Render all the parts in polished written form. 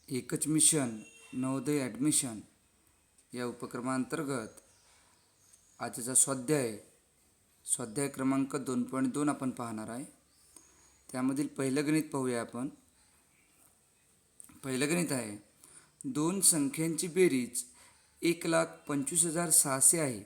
एकच mission Navodaya admission या उपक्रमांतर्गत आजचा स्वाध्याय क्रमांक 2.2 आपण पाहणार आहे. त्यामधील पहिलं गणित पाहूया आपण. पहिलं गणित आहे, दोन संख्यांची बेरीज 1,25,600 आहे.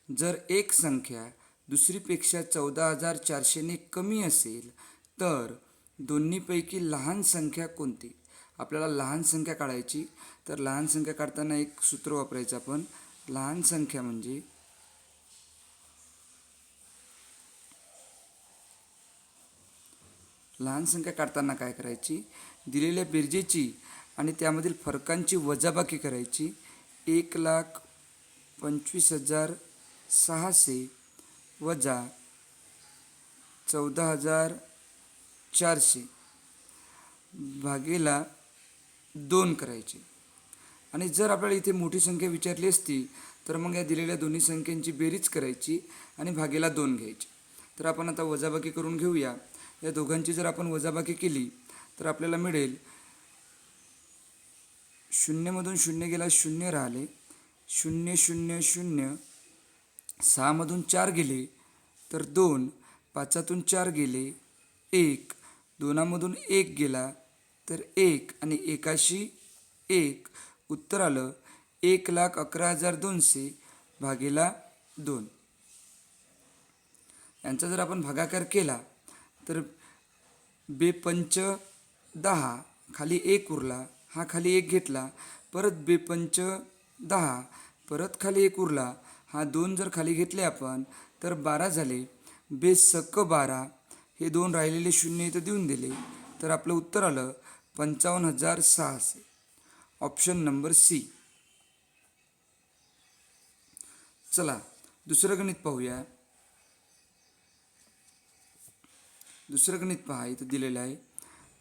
जर एक संख्या दुसरीपेक्षा 14,400ने कमी असेल तर दोन्हीपैकी लहान संख्या कोणती? आपल्याला लहान संख्या काढायची. तर लहान संख्या काढताना एक सूत्र वापरायचं आपण. लहान संख्या म्हणजे लहान संख्या काढताना काय करायची, दिलेल्या बेरजेची आणि त्यामधील फरकांची वजाबाकी करायची. 1,25,600 वजा 14,400 भागेला 2 करायचे. आणि जर आपल्याला इथे मोठी संख्या विचारली असती तर मग या दिलेल्या दोन्ही संख्यांची बेरीज करायची आणि भागेला 2 घ्यायची. तर आपण आता वजाबाकी करून घेऊया. या दोघांची जर आपण वजाबाकी केली तर आपल्याला मिळेल, 0मधून 0 गेला 0 राहिले, 0 0 0, 6मधून 4 गेले तर 2, 5तून 4 गेले 1, 2मधून 1 गेला तर 1 आणि 1शी 1. उत्तर आलं 1,11,200 भागेला 2. यांचा जर आपण भागाकार केला तर 2×5 = 10, खाली 1 उरला, हा खाली 1 घेतला, परत 2×5 = 10, परत खाली 1 उरला, हा 2 जर खाली घेतले आपण तर 12 झाले. 2×6 = 12, हे 2 राहिलेले 0 इथं देऊन दिले. तर आपलं उत्तर आलं 55,600. Option number C. चला दुसरं गणित पाहूया. दुसरं गणित पहा, इथं दिलेलं आहे.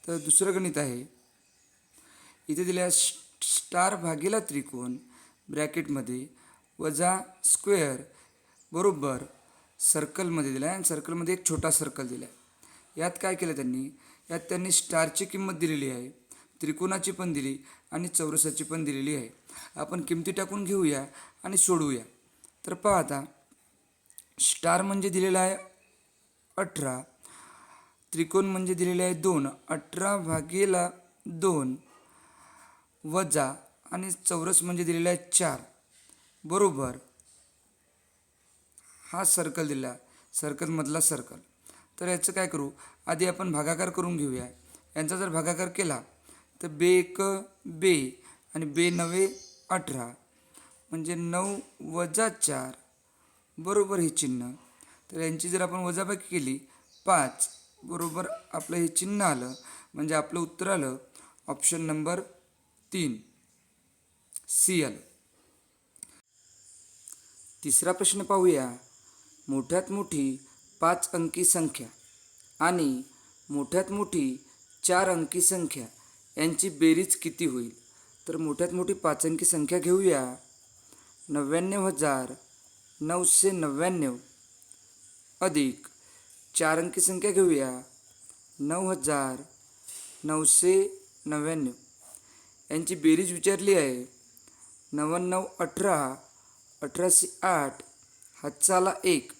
तर दुसरं गणित आहे, इथे दिलेला स्टार भागेला त्रिकोण ब्रॅकेटमध्ये वजा स्क्वेअर बरोबर सर्कलमध्ये दिला आहे आणि सर्कलमध्ये एक छोटा सर्कल दिला आहे. यात काय केलं त्यांनी, यात त्यांनी स्टारची किंमत दिलेली आहे, त्रिकोणाची पण दिली आणि चौरसाची पण दिलेली आहे. आपण किमती टाकून घेऊया आणि सोडवूया. तर पहा आता, स्टार म्हणजे दिलेला आहे 18, त्रिकोण म्हणजे दिलेले आहे 2, 18 भागेला 2 वजा आणि चौरस म्हणजे दिलेला आहे 4 बरोबर हा सर्कल दिला, सर्कलमधला सर्कल. तर याचं काय करू, आधी आपण भागाकार करून घेऊया. यांचा जर भागाकार केला तर 2×1 2 आणि 2×9 18 म्हणजे 9 वजा 4 बरोबर हे चिन्ह. तर यांची जर आपण वजाबाकी केली 5 बरोबर आपलं हे चिन्ह आलं, म्हणजे आपलं उत्तर आलं ऑप्शन नंबर 3 सी आलं. तिसरा प्रश्न पाहूया. मोठ्यात मोठी 5 अंकी संख्या आणि मोठ्यात मोठी 4 अंकी संख्या यांची बेरीज किती होईल? तर मोठ्यात मोठी 5 अंकी संख्या घेऊया. 99,999 अधिक 4 अंकी संख्या घेऊया 9,999. यांची बेरीज विचारली आहे. 9×9 = 18, 18 × 8, हातचाला 1,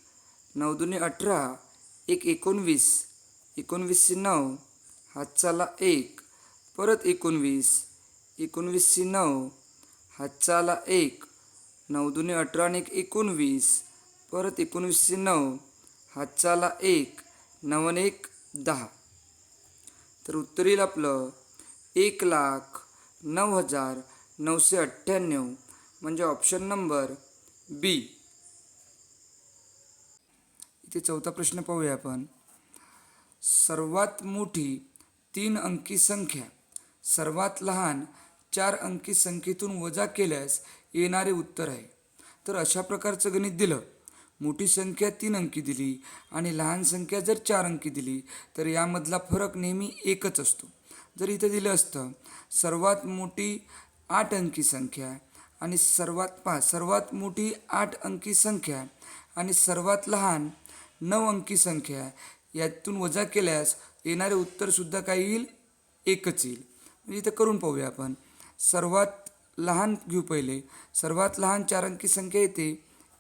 9 × 2 = 18, 1 × 19, 19 × 9, हातचाला 1, परत 19, 19 × 9, हातचाला 1, 9 × 2 = 18 आणि 1 × 19, परत 19 × 9, हातचाला 1, 9 आणि 1 = 10. तर उत्तर येईल आपलं 1,09,998 म्हणजे ऑप्शन नंबर बी. इथे चौथा प्रश्न पाहूया आपण. सर्वात मोठी 3 अंकी संख्या सर्वात लहान 4 अंकी संख्येतून वजा केल्यास येणारे उत्तर आहे. तर अशा प्रकारचं गणित दिलं, मोठी संख्या 3 अंकी दिली आणि लहान संख्या जर 4 अंकी दिली तर यामधला फरक नेहमी एकच असतो. जर इथं दिलं असतं सर्वात मोठी 8 अंकी संख्या आणि सर्वात मोठी 8 अंकी संख्या आणि सर्वात लहान 9 अंकी संख्या, यातून वजा केल्यास येणारे उत्तरसुद्धा काय येईल, एकच येईल. इथं करून पाहूया आपण. सर्वात लहान घेऊ पहिले. सर्वात लहान 4 अंकी संख्या येते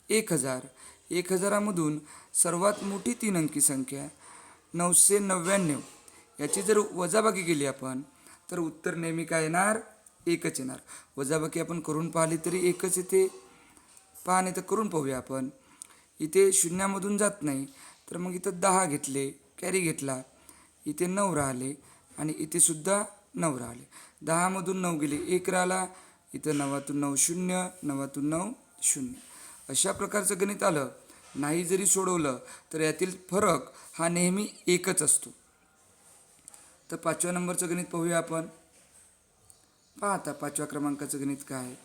1000. 1000मधून सर्वात मोठी 3 अंकी संख्या 999. याची जर वजाबाकी केली आपण तर उत्तर नेहमी काय येणार? एकच येणार. वजाबाकी आपण करून पाहिली तरी एकच येते. पहा नाही तर करून पाहूया आपण. इथे शून्यामधून जात नाही तर मग इथं 10 घेतले, कॅरी घेतला, इथे 9 राहिले आणि इथे सुद्धा 9 राहिले. 10मधून 9 गेले, 1 राहिला, इथं 9तून 9 0, 9तून 9 0. अशा प्रकारचं गणित आलं नाही जरी सोडवलं तर यातील फरक हा नेहमी एकच असतो. तर 5व्या नंबरचं गणित पाहूया आपण. पहा आता 5व्या क्रमांकाचं गणित काय आहे.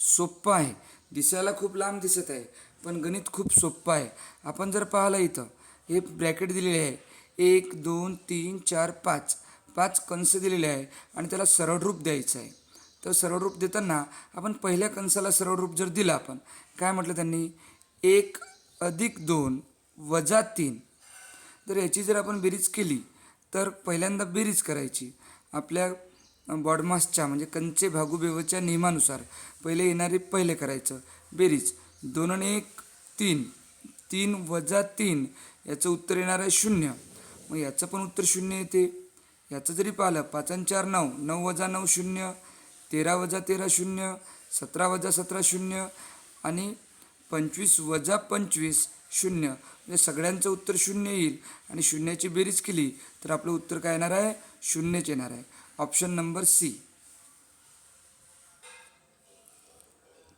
सोप्पं आहे. दिसायला खूप लांब दिसत आहे पण गणित खूप सोप्पं आहे. आपण जर पाहिलं इथं हे ब्रॅकेट दिलेले आहे. 1 2 3 4 5 5 कंस दिलेले आहे आणि त्याला सरळ रूप द्यायचं आहे. तर सरळ रूप देताना आपण पहिल्या कंसाला सरळ रूप जर दिलं, आपण काय म्हटलं त्यांनी, 1 + 2 - 3. तर याची जर आपण बेरीज केली तर पहिल्यांदा बेरीज करायची आपल्या बॉडमासच्या म्हणजे कंचे भागू बेवच्या नियमानुसार. पहिले येणारे पहिले करायचं बेरीज. 2 आणि 1 3, 3 - 3 याचं उत्तर येणार आहे 0. मग याचं पण उत्तर 0 येते. याचं जरी पाहिलं 5 आणि 4 9, 9 - 9 0, 13 - 13 0, 17 - 17 0 आणि 25 - 25 0. म्हणजे सगळ्यांचं उत्तर 0 येईल आणि शून्याची बेरीज केली तर आपलं उत्तर काय येणार आहे? 0च येणार आहे. Option number C.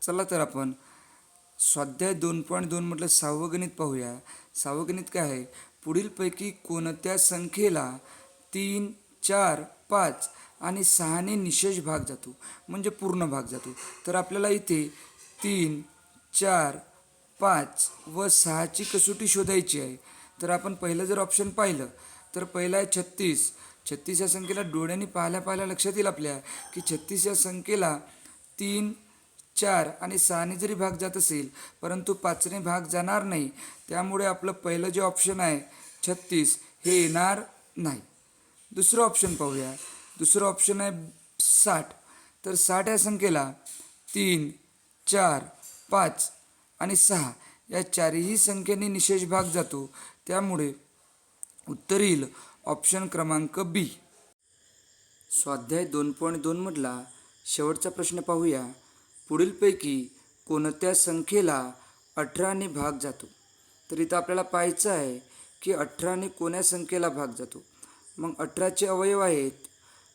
चला तर आपण स्वाध्याय 2.2 म्हटलं 6वं गणित पाहूया. 6वं गणित काय आहे? पुढीलपैकी कोणत्या संख्येला 3, 4, 5 आणि 6ने निशेष भाग जातो म्हणजे पूर्ण भाग जातो. तर आपल्याला इथे 3, 4, 5 व 6ची कसोटी शोधायची आहे. तर आपण पहिलं जर ऑप्शन पाहिलं तर पहिला आहे 36. 36 या संख्येला डोळ्यांनी पाहिल्या लक्षात येईल आपल्या की 36 या संख्येला 3, 4 आणि 6ने जरी भाग जात असेल परंतु 5ने भाग जाणार नाही. त्यामुळे आपलं पहिलं जे ऑप्शन आहे 36 हे येणार नाही. दुसरं ऑप्शन पाहूया. दुसरं ऑप्शन आहे 60. तर 60 या संख्येला 3, 4, 5 आणि 6 या चारही संख्येने निशेष भाग जातो. त्यामुळे उत्तर येईल ऑप्शन क्रमांक बी. स्वाध्याय 2.2 मधला शेवटचा प्रश्न पाहूया. पुढीलपैकी कोणत्या संख्येला 18ने भाग जातो? तर इथं आपल्याला पाहायचं आहे की 18ने कोण्या संख्येला भाग जातो. मग 18चे अवयव आहेत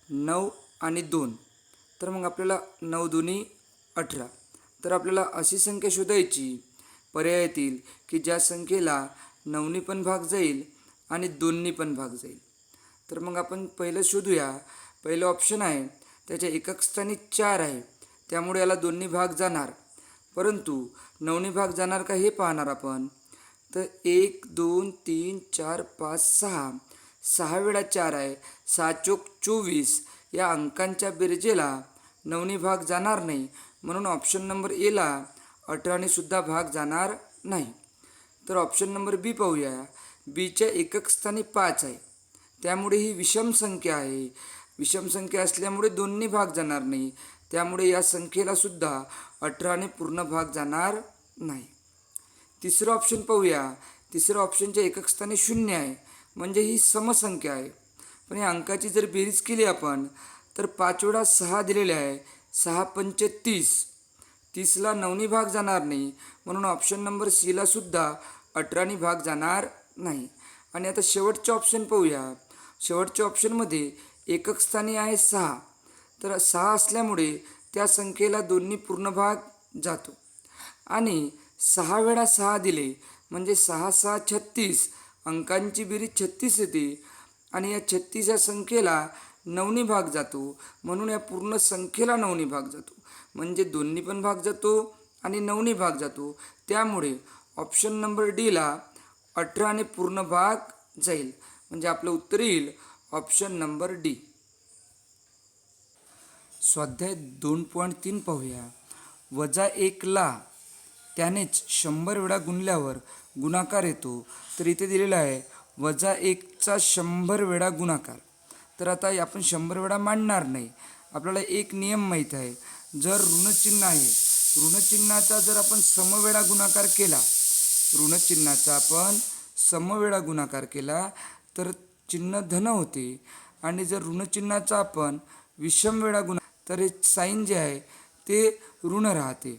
9 आणि 2. तर मग आपल्याला 9 दुनी 18. तर आपल्याला अशी संख्या शोधायची पर्याय येतील की ज्या संख्येला 9ने पण भाग जाईल आणि 2ने पण भाग जाईल. तर मग आपण पहिलं शोधूया. पहिलं ऑप्शन आहे त्याच्या एकक स्थानी 4 आहे त्यामुळे याला 2ने भाग जाणार, परंतु 9ने भाग जाणार का हे पाहणार आपण. तर 1 2 3 4 5 6 6 वेळा 4 आहे, 6 चोक 24 या अंकांच्या बेरजेला 9ने भाग जाणार नाही. म्हणून ऑप्शन नंबर एला 18ने सुद्धा भाग जाणार नाही. तर ऑप्शन नंबर बी पाहूया. बीच्या एकक स्थानी 5 आहे त्यामुळे ही विषम संख्या आहे. विषम संख्या असल्यामुळे 2ने भाग जाणार नाही. त्यामुळे या संख्येला सुद्धा 18ने पूर्ण भाग जाणार नाही. तिसरं ऑप्शन पाहूया. तिसरं ऑप्शनच्या एकक स्थानी 0 आहे म्हणजे ही समसंख्या आहे. पण या अंकाची जर बेरीज केली आपण तर 5 वेळा 6 दिलेले आहे, 6 पंचे 30. 30ला 9ने भाग जाणार नाही म्हणून ऑप्शन नंबर सीला सुद्धा 18ने भाग जाणार नाही. आणि आता शेवटचे ऑप्शन पाहूया. शेवटच्या ऑप्शनमध्ये एकक स्थानी आहे 6. तर 6 असल्यामुळे त्या संख्येला 2ने पूर्ण भाग जातो आणि 6 वेळा 6 दिले म्हणजे 6 6 36 अंकांची बेरीज 36 येते आणि या 36 या संख्येला 9ने भाग जातो म्हणून या पूर्ण संख्येला 9ने भाग जातो म्हणजे 2ने पण भाग जातो आणि 9ने भाग जातो. त्यामुळे ऑप्शन नंबर डीला 18ने पूर्ण भाग जाईल म्हणजे आपलं उत्तर येईल ऑप्शन नंबर डी. स्वाध्याय 2.3 पाहूया. -1ला त्यानेच 100 वेळा गुणल्यावर गुणाकार येतो. तर इथे दिलेलं आहे वजा 1चा 100 वेळा गुणाकार. तर आता आपण 100 वेळा मांडणार नाही. आपल्याला एक नियम माहीत आहे, जर ऋणचिन्ह आहे, ऋणचिन्हाचा जर आपण समवेळा गुणाकार केला, ऋणचिन्हाचा आपण समवेळा गुणाकार केला तर चिन्ह धन होते. आणि जर ऋणचिन्हाचा आपण विषम वेळा तर हे साईन जे आहे ते ऋण राहते.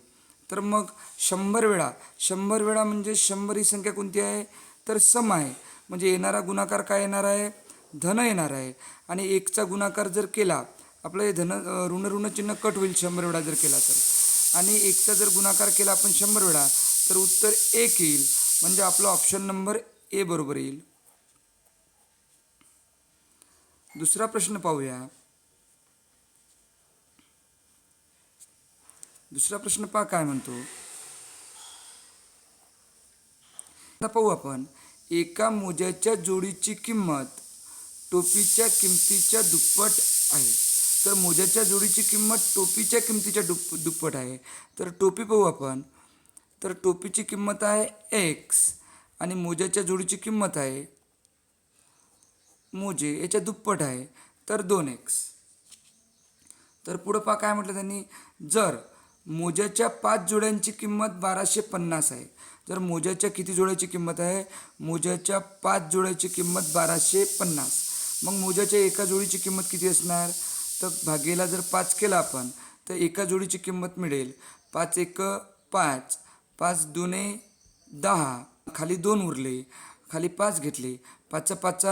तर मग 100 वेळा म्हणजे 100 ही संख्या कोणती आहे, तर सम आहे. म्हणजे येणारा गुणाकार काय येणार आहे, धन येणार आहे. आणि 1चा गुणाकार जर केला, आपलं हे धन ऋण चिन्ह कट होईल 100 वेळा जर केला तर. आणि 1चा जर गुणाकार केला आपण 100 वेळा तर उत्तर 1 येईल. म्हणजे आपला ऑप्शन नंबर ए बरोबर येईल. दुसरा प्रश्न पाहूया. दुसरा प्रश्न पहा काय म्हणतो. आता पाहू आपण. एका मोज्याच्या जोडीची किंमत टोपीच्या किमतीच्या दुप्पट आहे. तर मोज्याच्या जोडीची किंमत टोपीच्या किमतीच्या दुप्पट आहे. तर टोपी पाहू आपण. तर टोपीची किंमत आहे एक्स आणि मोज्याच्या जोडीची किंमत आहे मोजे याच्या दुप्पट आहे तर 2x. तर पुढं पहा काय म्हटलं त्यांनी. जर मोज्याच्या 5 जोड्यांची किंमत 1250 आहे. जर मोज्याच्या किती जोड्याची किंमत आहे, मोज्याच्या 5 जोड्याची किंमत 1250. मग मोज्याच्या एका जोडीची किंमत किती असणार, तर भागेला जर 5 केला आपण तर एका जोडीची किंमत मिळेल 5 1 5, 5 2 10, खाली 2 उरले, खाली 5 घेतले, 5 5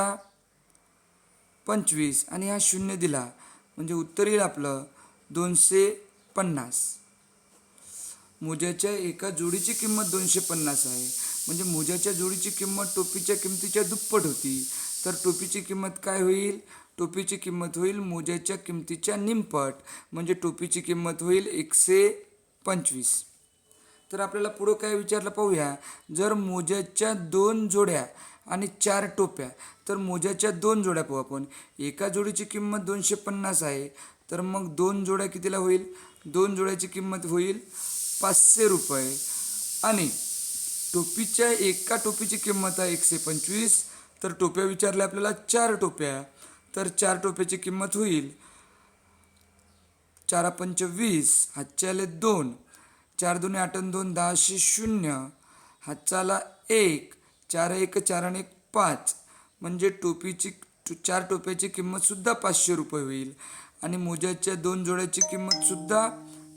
25 आणि हा 0 दिला म्हणजे उत्तर येईल आपलं 250. मोज्याच्या एका जोडीची किंमत 250 आहे. म्हणजे मोज्याच्या जोडीची किंमत टोपीच्या किमतीच्या दुप्पट होती. तर टोपीची किंमत काय होईल, टोपीची किंमत होईल मोज्याच्या किमतीच्या निमपट. म्हणजे टोपीची किंमत होईल 125. तर आपल्याला पुढं काय विचारलं पाहूया. जर मोज्याच्या 2 जोड्या आणि 4 टोप्या. तर मोज्याच्या 2 जोड्या पाहू आपण. एका जोडीची किंमत 250 आहे. तर मग 2 जोड्या कितीला होईल, 2 जोड्याची किंमत होईल 500 रुपये. आणि टोपीच्या एका टोपीची किंमत आहे 125. तर टोप्या विचारल्या आपल्याला 4 टोप्या. तर 4 टोप्याची किंमत होईल 4 5 20, हातचे आले 2, 4 2 8 2 10 0, हातचा आला 1, 4 1 4 आणि 1 5. म्हणजे टोपीची 4 टोप्याची किंमतसुद्धा 500 रुपये होईल. आणि मोज्याच्या 2 जोड्याची किंमतसुद्धा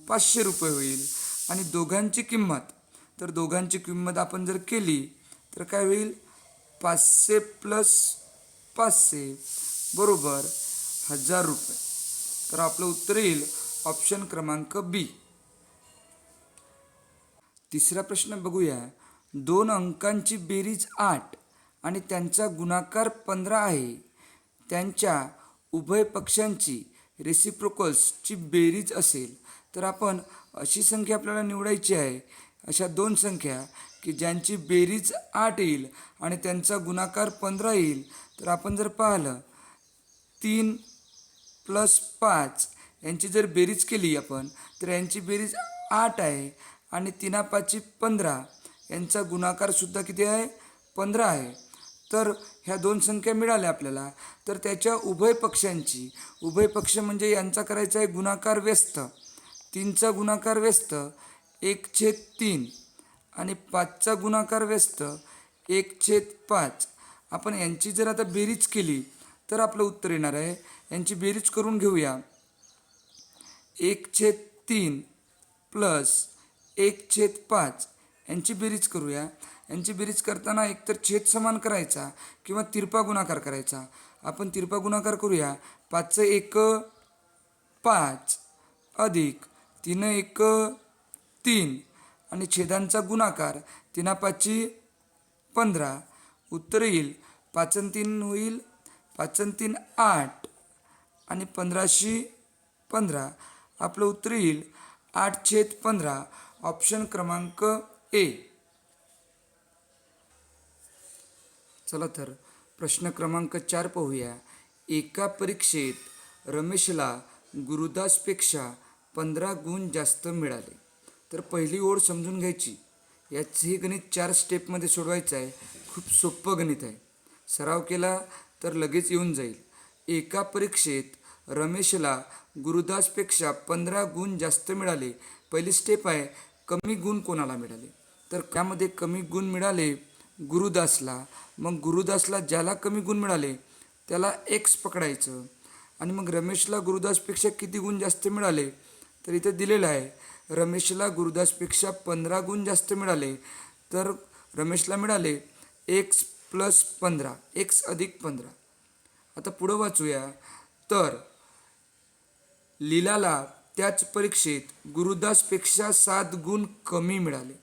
500 रुपये होईल. आणि दोघांची किंमत, तर दोघांची किंमत आपण जर केली तर काय होईल, 500 प्लस 500 बरोबर 1000 रुपये. तर आपलं उत्तर येईल ऑप्शन क्रमांक बी. तिसरा प्रश्न बघूया. 2 अंकांची बेरीज 8 आणि त्यांचा गुणाकार 15 आहे. त्यांच्या उभय पक्षांची रेसिप्रोकल्सची बेरीज असेल. तर आपण अशी संख्या आपल्याला निवडायची आहे, अशा 2 संख्या की ज्यांची बेरीज 8 येईल आणि त्यांचा गुणाकार 15 येईल. तर आपण जर पाहिलं 3 + 5 यांची जर बेरीज केली आपण तर यांची बेरीज 8 आहे आणि 3 5 15, यांचा गुणाकारसुद्धा किती आहे, 15 आहे. तर ह्या 2 संख्या मिळाल्या आपल्याला. तर त्याच्या उभय पक्षांची, उभय पक्ष म्हणजे यांचा करायचा आहे गुणाकार व्यस्त. 3चा गुणाकार व्यस्त 1/3 आणि 5चा गुणाकार व्यस्त 1/5. आपण यांची जर आता बेरीज केली तर आपलं उत्तर येणार आहे. यांची बेरीज करून घेऊया. 1/3 प्लस 1/5 यांची बेरीज करूया. यांची बेरीज करताना एकतर छेद समान करायचा किंवा तिरपा गुणाकार करायचा. आपण तिरपा गुणाकार करूया. 5 1 5 अधिक 3 1 3 आणि छेदांचा गुणाकार 3 5 15. उत्तर येईल 5 3 होईल 5 3 8 आणि 15 15. आपलं उत्तर येईल 8/15. ऑप्शन क्रमांक ए. चला तर प्रश्न क्रमांक 4 पाहूया. एका परीक्षेत रमेशला गुरुदासपेक्षा 15 गुण जास्त मिळाले. तर पहिली ओळ समजून घ्यायची. याचं हे गणित 4 स्टेपमध्ये सोडवायचं आहे. खूप सोपं गणित आहे. सराव केला तर लगेच येऊन जाईल. एका परीक्षेत रमेशला गुरुदासपेक्षा 15 गुण जास्त मिळाले. पहिली स्टेप आहे कमी गुण कोणाला मिळाले. तर त्यामध्ये कमी गुण मिळाले गुरुदासला. मग गुरुदासला ज्याला कमी गुण मिळाले त्याला एक्स पकडायचं. आणि मग रमेशला गुरुदासपेक्षा किती गुण जास्त मिळाले, तर इथं दिलेलं आहे रमेशला गुरुदासपेक्षा 15 गुण जास्त मिळाले. तर रमेशला मिळाले एक्स प्लस 15, एक्स अधिक 15. आता पुढं वाचूया. तर लीलाला त्याच परीक्षेत गुरुदासपेक्षा 7 गुण कमी मिळाले.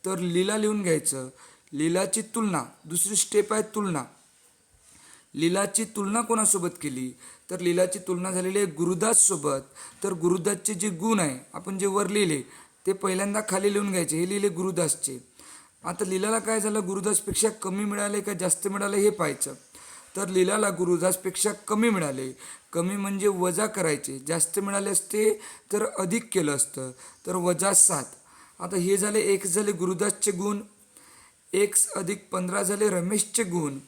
तर लीला लिहून घ्यायचं. लीलाची तुलना, दुसरी स्टेप आहे तुलना. लीलाची तुलना कोणासोबत केली, तर लीलाची तुलना झालेली आहे गुरुदाससोबत. तर गुरुदासचे जे गुण आहे आपण जे वर लिहिले ते पहिल्यांदा खाली लिहून घ्यायचे. हे लिहिले गुरुदासचे. आता लीलाला काय झालं, गुरुदासपेक्षा कमी मिळाले का जास्त मिळाले हे पाहायचं. तर लीलाला गुरुदासपेक्षा कमी मिळाले. कमी म्हणजे वजा करायचे. जास्त मिळाले असते तर अधिक केलं असतं. तर वजा 7. आता हे झाले एक्स झाले गुरुदासचे गुण, एक्स अधिक 15 झाले रमेशचे गुण,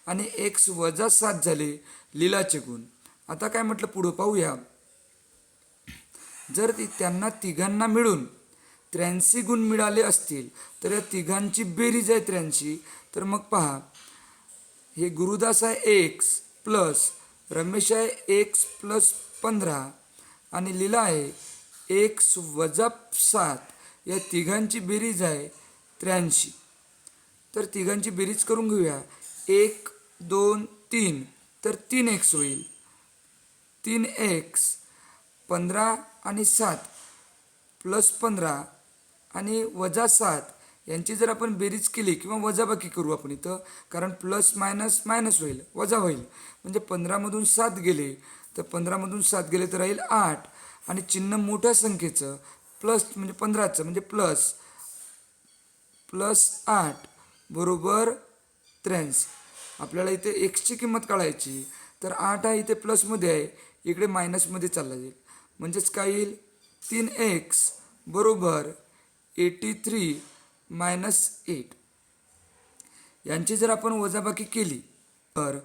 आणि एक्स वजा 7 झाले लीलाचे गुण. आता काय म्हटलं पुढं पाहूया. जर त्यांना तिघांना मिळून 83 गुण मिळाले असतील तर या तिघांची बेरीज आहे 83. तर मग पहा, हे गुरुदास आहे एक्स प्लस रमेश आहे एक्स प्लस 15 आणि लीला आहे एक्स वजा 7. या तिघांची बेरीज आहे 83. तर तिघांची बेरीज करून घेऊया. 1 2 3, तर 3x होईल. 3x 15 आणि 7 प्लस 15 आणि वजा 7 यांची जर आपण बेरीज केली किंवा वजाबाकी करू आपण इथं, कारण प्लस मायनस मायनस होईल, वजा होईल. म्हणजे 15मधून 7 गेले तर 15मधून 7 गेले तर राहील 8. आणि चिन्ह मोठ्या संख्येचं प्लस म्हणजे 15चं म्हणजे प्लस 8 बरोबर 83. आपल्याला इथे एक्सची किंमत काढायची. तर 8 आहे इथे प्लसमध्ये आहे, इकडे मायनसमध्ये चालला जाईल. म्हणजेच काय येईल 3x बरोबर 83 मायनस 8. यांची जर आपण वजाबाकी केली तर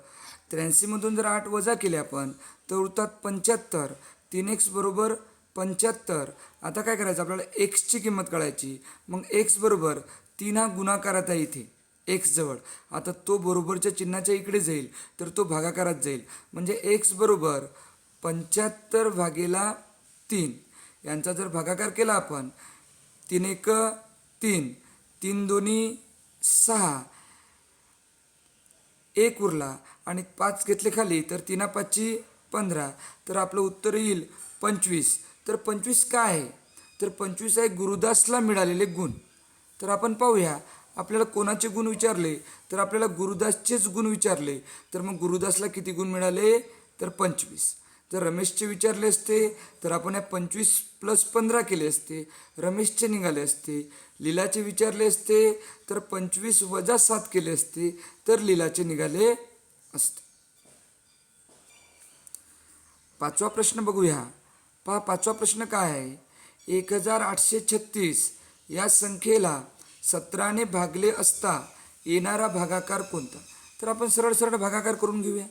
83मधून जर 8 वजा केले आपण तर उरतात 75. 3x बरोबर 75. आता काय करायचं, आपल्याला एक्सची किंमत काढायची. मग एक्स बरोबर 3 हा गुणाकारात आहे इथे एक्स जवळ. आता तो बरोबरच्या चिन्हाच्या इकडे जाईल तर तो भागाकारात जाईल. म्हणजे एक्स बरोबर 75 भागेला 3. यांचा जर भागाकार केला आपण 3 1 3, 3 2 6, 1 उरला आणि 5 घेतले खाली तर 3 5 15. तर आपलं उत्तर येईल 25. तर 25 काय आहे, तर 25 आहे गुरुदासला मिळालेले गुण. तर आपण पाहूया आपल्याला कोणाचे गुण विचारले, तर आपल्याला गुरुदासचेच गुण विचारले. तर मग गुरुदासला किती गुण मिळाले, तर 25. जर रमेशचे विचारले असते तर आपण या 25 प्लस 15 केले असते, रमेशचे निघाले असते. लीलाचे विचारले असते तर 25 वजा 7 केले असते, तर लीलाचे निघाले असते. 5वा प्रश्न बघूया. पहा 5वा प्रश्न काय आहे. 1836 या संख्येला 17ने भागले असता येणारा भागाकार कोणता. तर आपण सरळ सरळ भागाकार करून घेऊया.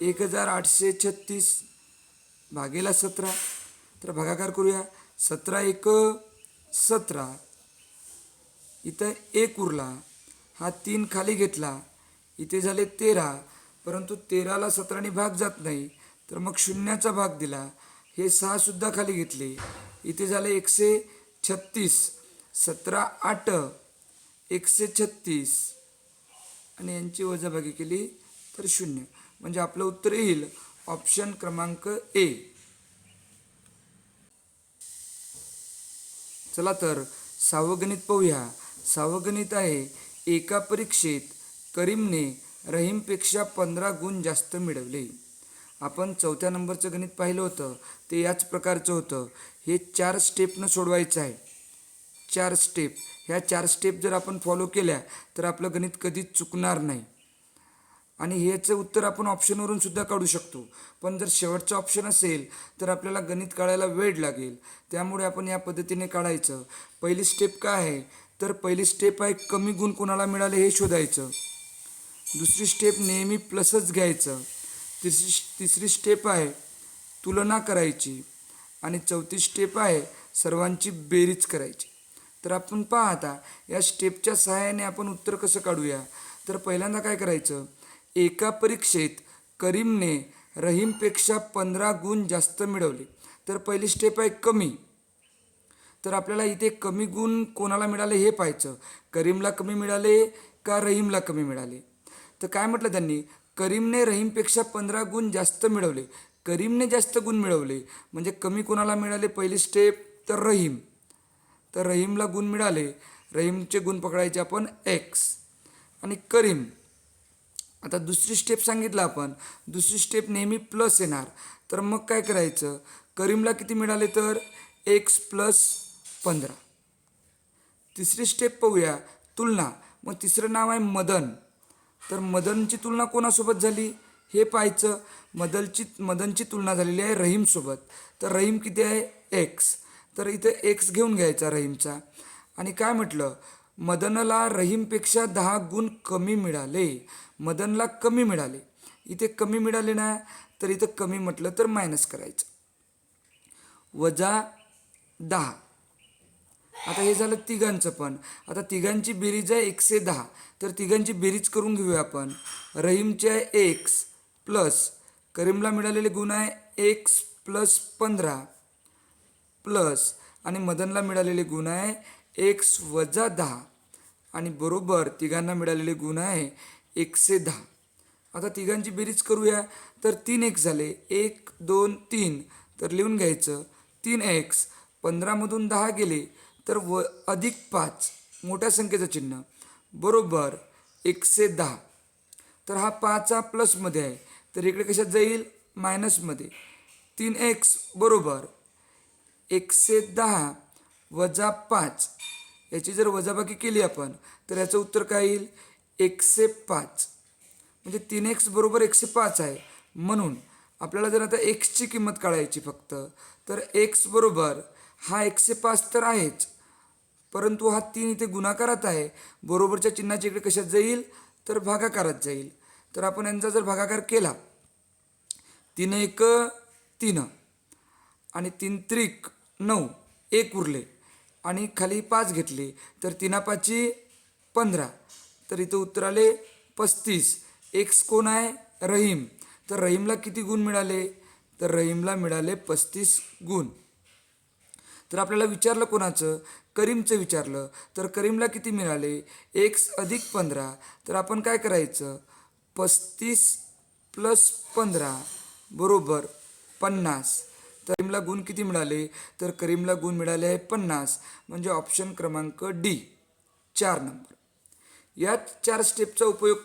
1836 भागेला 17. तर भागाकार करूया. 17 1 17, इथं 1 उरला, हा 3 खाली घेतला, इथे झाले 13. परंतु 13ला 17ने भाग जात नाही तर मग शून्याचा भाग दिला. हे 6सुद्धा खाली घेतले, इथे झाले 136. 17 8 136 आणि यांची वजाबाकी केली तर 0. म्हणजे आपलं उत्तर येईल ऑप्शन क्रमांक ए. चला तर 6वं गणित पाहूया. 6वं गणित आहे. एका परीक्षेत करीमने रहीमपेक्षा 15 गुण जास्त मिळवले. आपण 4थ्या नंबरचं गणित पाहिलं होतं ते याच प्रकारचं होतं. हे 4 स्टेपनं सोडवायचं आहे. 4 स्टेप. ह्या 4 स्टेप जर आपण फॉलो केल्या तर आपलं गणित कधीच चुकणार नाही. आणि ह्याचं उत्तर आपण ऑप्शनवरून सुद्धा काढू शकतो. पण जर शेवटचा ऑप्शन असेल तर आपल्याला गणित काढायला वेळ लागेल. त्यामुळे आपण या पद्धतीने काढायचं. पहिली स्टेप काय आहे, तर पहिली स्टेप आहे कमी गुण कोणाला मिळाले हे शोधायचं. दुसरी स्टेप नेहमी प्लसच घ्यायचं. तिसरी स्टेप आहे तुलना करायची. आणि चौथी स्टेप आहे सर्वांची बेरीज करायची. तर आपण पहा आता या स्टेपच्या सहाय्याने आपण उत्तर कसं काढूया. तर पहिल्यांदा काय करायचं, एका परीक्षेत करीमने रहीमपेक्षा 15 गुण जास्त मिळवले. तर पहिली स्टेप आहे कमी. तर आपल्याला इथे कमी गुण कोणाला मिळाले हे पाहायचं. करीमला कमी मिळाले का रहीमला कमी मिळाले. तर काय म्हटलं त्यांनी, करीमने रहीमपेक्षा 15 गुण जास्त मिळवले. करीमने जास्त गुण मिळवले म्हणजे कमी कोणाला मिळाले, पहिली स्टेप तर रहीम. तर रहीमला गुण मिळाले, रहीमचे गुण पकडायचे आपण एक्स. आणि करीम, आता दुसरी स्टेप सांगितलं आपण, दुसरी स्टेप नेहमी प्लस येणार. तर मग काय करायचं, करीमला किती मिळाले तर एक्स प्लस 15. तिसरी स्टेप पाहूया तुलना. मग तिसरं नाव आहे मदन. तर मदनची तुलना कोणासोबत झाली हे पाहायचं. मदनची तुलना झालेली आहे रहीमसोबत. तर रहीम किती आहे एक्स. तर इथे एक्स घेऊन घ्यायचा रहीमचा. आणि काय म्हटलं, मदनला रहीमपेक्षा 10 गुण कमी मिळाले. मदनला कमी मिळाले. इथे कमी मिळाले ना, तर इथं कमी म्हटलं तर मायनस करायचं. -10. आता हे झालं तिघांचं पण. आता तिघांची बेरीज आहे 110. तर तिघांची बेरीज करून घेऊया आपण. रहीमचे आहे एक्स प्लस करीमला मिळालेले गुण आहे एक्स प्लस 15 प्लस आणि मदनला मिळालेले गुण आहे एक्स वजा 10 आणि बरोबर तिघांना मिळालेले गुण आहे 110. आता तिघांची बेरीज करूया. तर 3x झाले, 1 2 3. तर लिहून घ्यायचं 3x. 15मधून 10 गेले तर अधिक 5 मोठ्या संख्येचं चिन्ह बरोबर 110. तर हा 5 हा प्लसमध्ये आहे, तर इकडे कशात जाईल मायनसमध्ये. 3x बरोबर 110 वजा 5. याची जर वजाबाकी केली आपण तर याचं उत्तर काय येईल 105. म्हणजे 3x बरोबर 105 आहे. म्हणून आपल्याला जर आता एक्सची किंमत काढायची फक्त, तर एक्स बरोबर हा 105 तर आहेच, परंतु हा 3 इथे गुणाकारात आहे. बरोबरच्या चिन्हाची इकडे कशात जाईल तर भागाकारात जाईल. तर आपण यांचा जर भागाकार केला 3 1 3 आणि 3 त्रिक 9, 1 उरले आणि खाली 5 घेतले तर 3 5 15. तर इथं उत्तर आले 35. एक्स कोण आहे रहीम. तर रहीमला किती गुण मिळाले तर रहीमला मिळाले 35 गुण. तर आपल्याला विचारलं कोणाचं, करीमचं विचारलं. तर करीमला किती मिळाले एक्स अधिक 15. तर आपण काय करायचं 35 प्लस 15 बरोबर 50. तर करीमला गुण किती मिळाले तर करीमला गुण मिळाले आहे 50. म्हणजे ऑप्शन क्रमांक डी 4 नंबर. या चार स्टेपचा उपयोग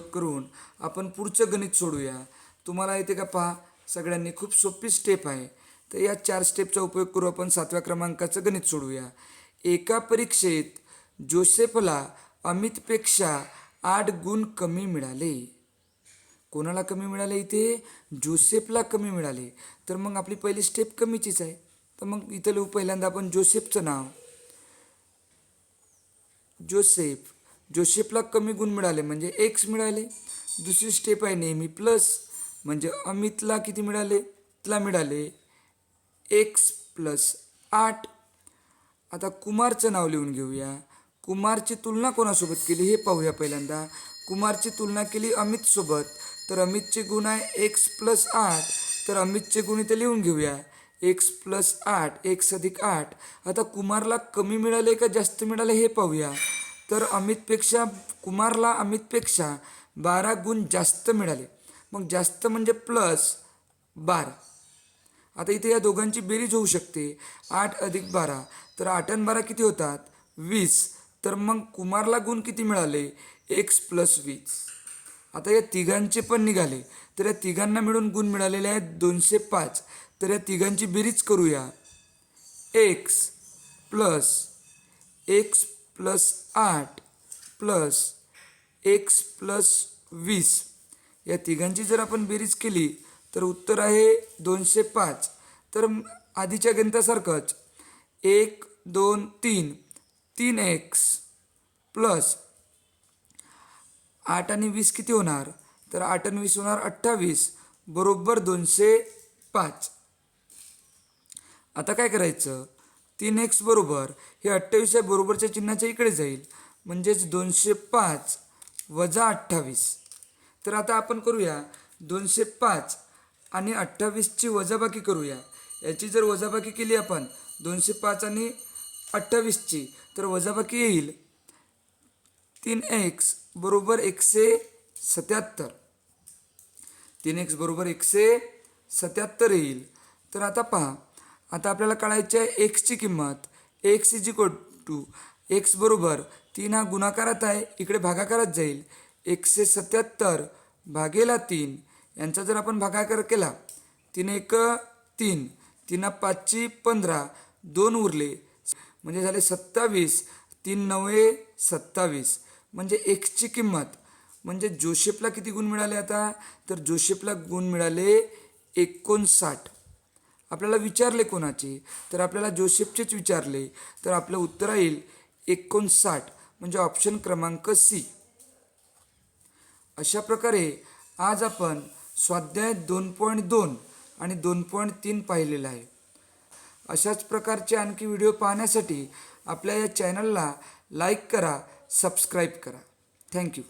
करून आपण पुढचं गणित सोडूया. तुम्हाला येते का पहा, सगळ्यांनी खूप सोपी स्टेप आहे. तर या 4 स्टेपचा उपयोग करू आपण 7व्या क्रमांकाचं गणित सोडूया. एका परीक्षेत जोसेफला अमितपेक्षा 8 गुण कमी मिळाले. कोणाला कमी मिळाले इथे जोसेफला कमी मिळाले. तर मग आपली पहिली स्टेप कमीचीच आहे. तर मग इथं लिहू पहिल्यांदा आपण जोसेफचं नाव. जोसेफला कमी गुण मिळाले म्हणजे एक्स मिळाले. दुसरी स्टेप आहे नेहमी प्लस, म्हणजे अमितला किती मिळाले, त्याला मिळाले एक्स प्लस 8. आता कुमारचं नाव लिहून घेऊया. कुमारची तुलना कोणासोबत केली हे पाहूया. पहिल्यांदा कुमारची तुलना केली अमितसोबत. तर अमितचे गुण आहे एक्स प्लस 8. तर अमितचे गुण इथे लिहून घेऊया एक्स प्लस 8, एक्स अधिक 8. आता कुमारला कमी मिळाले का जास्त मिळाले हे पाहूया. तर कुमारला अमितपेक्षा 12 गुण जास्त मिळाले. मग जास्त म्हणजे प्लस 12. आता इथे या दोघांची बेरीज होऊ शकते 8 अधिक 12. तर 8 आणि 12 किती होतात 20. तर मग कुमारला गुण किती मिळाले एक्स प्लस 20. आता या तिघांचे पण निघाले. तर या तिघांना मिळून गुण मिळालेले आहेत 205. तर या तिघांची बेरीज करूया. X plus 8 plus x plus 20. या तिघांची जर आपण बेरीज केली तर उत्तर आहे 205. तर आधीच्या गणितासारखंच 1 2 3 3x प्लस 8 आणि 20 किती होणार? तर 8 आणि 20 होणार 28 बरोबर 205. आता काय करायचं? 3x बरोबर हे 28 आहे बरोबरच्या चिन्हाच्या इकडे जाईल, म्हणजेच 205 वजा 28. तर आता आपण करूया 205 आणि 28ची वजाबाकी करूया. याची जर वजाबाकी केली आपण 205 आणि 28ची तर वजाबाकी येईल 3x बरोबर 177. 3x बरोबर 177 येईल. तर आता पहा, आता आपल्याला कळायची आहे एक्सची किंमत. X is equal to x बरोबर 3 हा गुणाकारात आहे, इकडे भागाकारात जाईल. 177 भागेला 3 यांचा जर आपण भागाकार केला 3 1 3, 3 5 15, 2 उरले म्हणजे झाले 27, 3 9 27. म्हणजे एक्सची किंमत म्हणजे जोसेफला किती गुण मिळाले? आता तर जोसेफला गुण मिळाले 59. आपल्याला विचारले कोणाचे? तर आपल्याला जोसेफचेच विचारले. तर आपलं उत्तर येईल 59 म्हणजे ऑप्शन क्रमांक सी. अशा प्रकारे आज आपण स्वाध्याय 2.2 आणि 2.3 पाहिलेला आहे. अशाच प्रकारचे आणखी व्हिडिओ पाहण्यासाठी आपल्या या चॅनलला लाईक करा, सबस्क्राईब करा. थँक्यू.